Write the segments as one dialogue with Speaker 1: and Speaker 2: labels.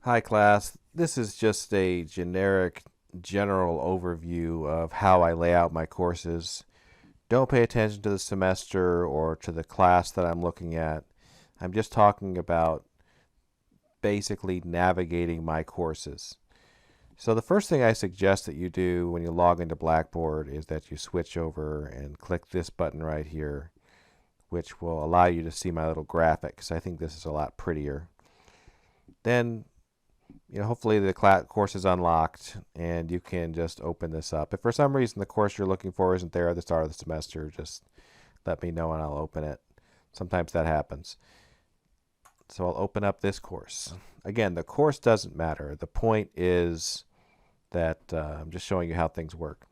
Speaker 1: Hi class, this is just a generic general overview of how I lay out my courses. Don't pay attention to the semester or to the class that I'm looking at. I'm just talking about basically navigating my courses. So the first thing I suggest that you do when you log into Blackboard is that you switch over and click this button right here, which will allow you to see my little graphic because I think this is a lot prettier. Then hopefully the course is unlocked and you can just open this up. If for some reason the course you're looking for isn't there at the start of the semester, just let me know and I'll open it. Sometimes that happens. So I'll open up this course. Again, the course doesn't matter. The point is that I'm just showing you how things work.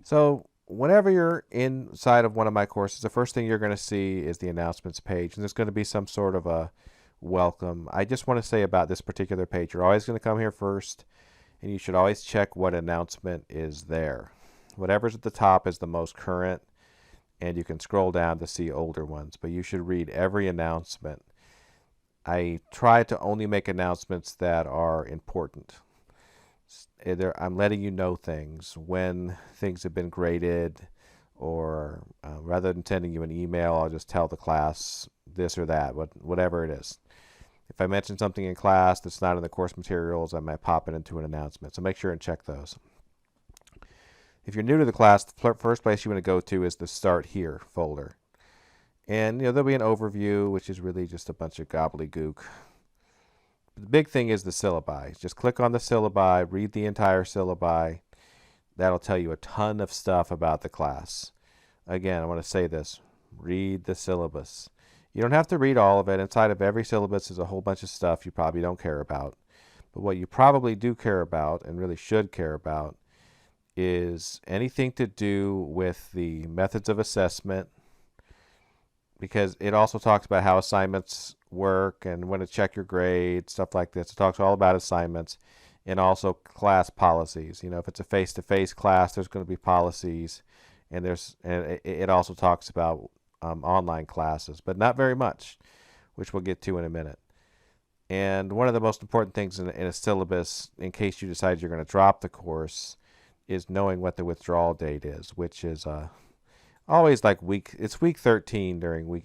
Speaker 1: So whenever you're inside of one of my courses, the first thing you're going to see is the announcements page, and there's going to be some sort of a welcome. I just want to say about this particular page, you're always going to come here first, and you should always check what announcement is there. Whatever's at the top is the most current, and you can scroll down to see older ones, but you should read every announcement. I try to only make announcements that are important. I'm letting you know things when things have been graded, or rather than sending you an email, I'll just tell the class this or that, whatever it is. If I mention something in class that's not in the course materials, I might pop it into an announcement. So make sure and check those. If you're new to the class, the first place you want to go to is the Start Here folder. And there'll be an overview, which is really just a bunch of gobbledygook. The big thing is the syllabi. Just click on the syllabi, read the entire syllabi. That'll tell you a ton of stuff about the class. Again, I want to say this. Read the syllabus. You don't have to read all of it. Inside of every syllabus is a whole bunch of stuff you probably don't care about. But what you probably do care about, and really should care about, is anything to do with the methods of assessment, because it also talks about how assignments work and when to check your grade, stuff like this. It talks all about assignments and also class policies. If it's a face-to-face class, there's going to be policies, and it also talks about online classes, but not very much, which we'll get to in a minute. And one of the most important things in a syllabus, in case you decide you're going to drop the course, is knowing what the withdrawal date is, which is always like it's week 13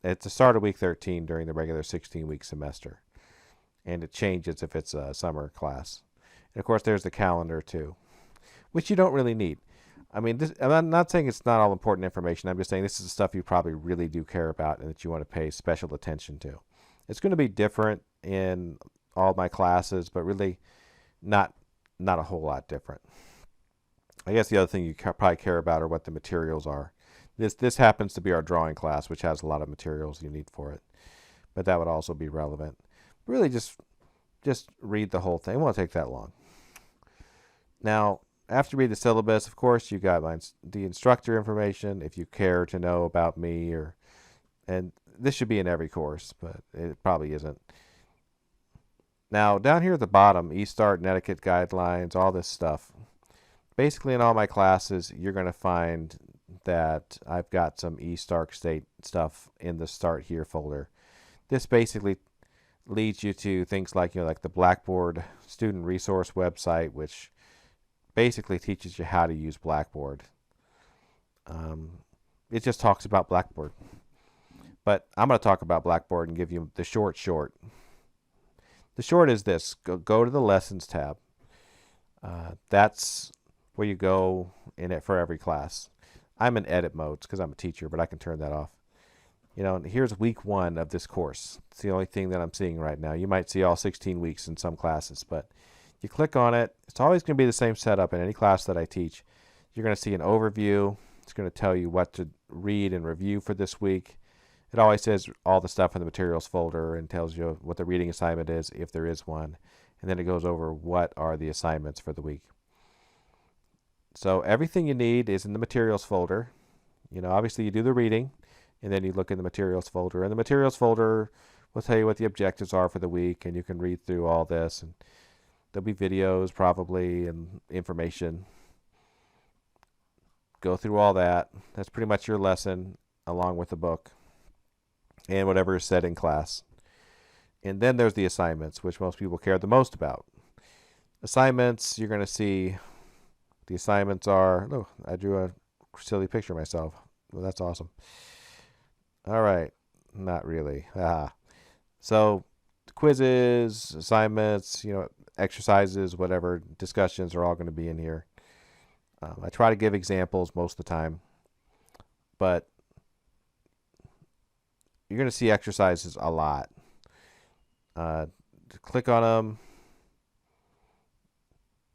Speaker 1: it's the start of week 13 during the regular 16-week semester. And it changes if it's a summer class. And of course, there's the calendar too, which you don't really need. I mean, I'm not saying it's not all important information. I'm just saying this is the stuff you probably really do care about and that you want to pay special attention to. It's going to be different in all my classes, but really not a whole lot different. I guess the other thing you probably care about are what the materials are. This happens to be our drawing class, which has a lot of materials you need for it, but that would also be relevant. Really, just read the whole thing. It won't take that long. Now, after you read the syllabus, of course, you got the instructor information if you care to know about me, and this should be in every course, but it probably isn't. Now, down here at the bottom, eStart and etiquette guidelines, all this stuff. Basically, in all my classes, you're going to find that I've got some eStart State stuff in the Start Here folder. This basically leads you to things like like the Blackboard student resource website, which basically teaches you how to use Blackboard. It just talks about Blackboard, but I'm going to talk about Blackboard and give you the short. The short is this: go to the Lessons tab. That's where you go in it for every class. I'm in edit modes because I'm a teacher, but I can turn that off. Here's week 1 of this course. It's the only thing that I'm seeing right now. You might see all 16 weeks in some classes, but you click on it. It's always going to be the same setup in any class that I teach. You're going to see an overview. It's going to tell you what to read and review for this week. It always says all the stuff in the materials folder and tells you what the reading assignment is, if there is one. And then it goes over what are the assignments for the week. So everything you need is in the materials folder. Obviously you do the reading, and then you look in the materials folder. And the materials folder will tell you what the objectives are for the week, and you can read through all this. And there'll be videos probably and information. Go through all that. That's pretty much your lesson along with the book and whatever is said in class. And then there's the assignments, which most people care the most about. Assignments, you're going to see the assignments are, oh, I drew a silly picture of myself. Well, that's awesome. All right. Not really. So quizzes, assignments, exercises, whatever, discussions are all going to be in here. I try to give examples most of the time, but you're going to see exercises a lot. Click on them.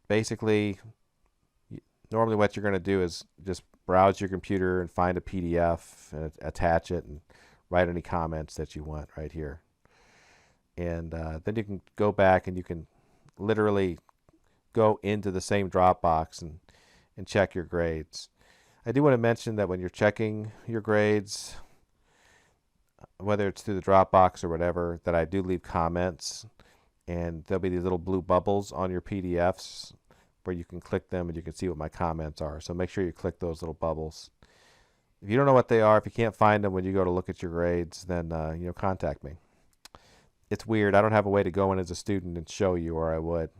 Speaker 1: Basically, normally what you're going to do is just browse your computer and find a PDF and attach it and write any comments that you want right here. And then you can go back and you can literally go into the same Dropbox and check your grades. I do want to mention that when you're checking your grades, whether it's through the Dropbox or whatever, that I do leave comments, and there'll be these little blue bubbles on your PDFs where you can click them and you can see what my comments are. So make sure you click those little bubbles. If you don't know what they are, if you can't find them when you go to look at your grades, then contact me. It's weird. I don't have a way to go in as a student and show you, or I would.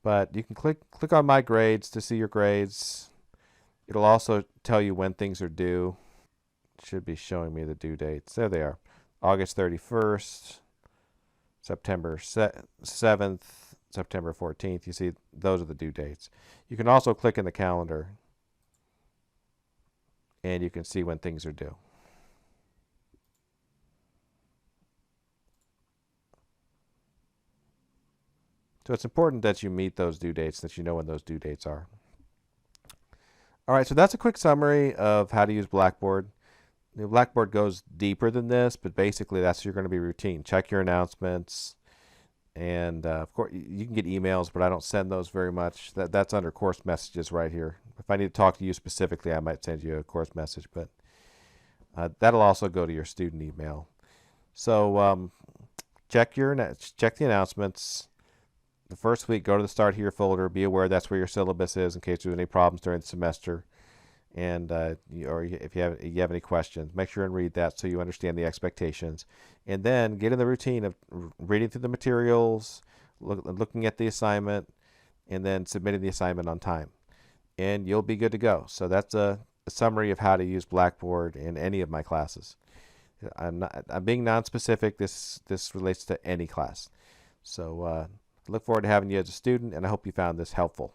Speaker 1: But you can click on my grades to see your grades. It'll also tell you when things are due. It should be showing me the due dates. There they are. August 31st, September 7th, September 14th. You see, those are the due dates. You can also click in the calendar and you can see when things are due. So it's important that you meet those due dates, that you know when those due dates are. All right, so that's a quick summary of how to use Blackboard. Blackboard goes deeper than this, but basically that's going to be routine. Check your announcements, and of course you can get emails, but I don't send those very much. That's under course messages right here. If I need to talk to you specifically, I might send you a course message, but that'll also go to your student email. So check the announcements. The first week, go to the Start Here folder. Be aware that's where your syllabus is in case there's any problems during the semester. And or if you have any questions, make sure and read that so you understand the expectations. And then get in the routine of reading through the materials, looking at the assignment, and then submitting the assignment on time. And you'll be good to go. So that's a summary of how to use Blackboard in any of my classes. I'm being non-specific. This relates to any class. So look forward to having you as a student, and I hope you found this helpful.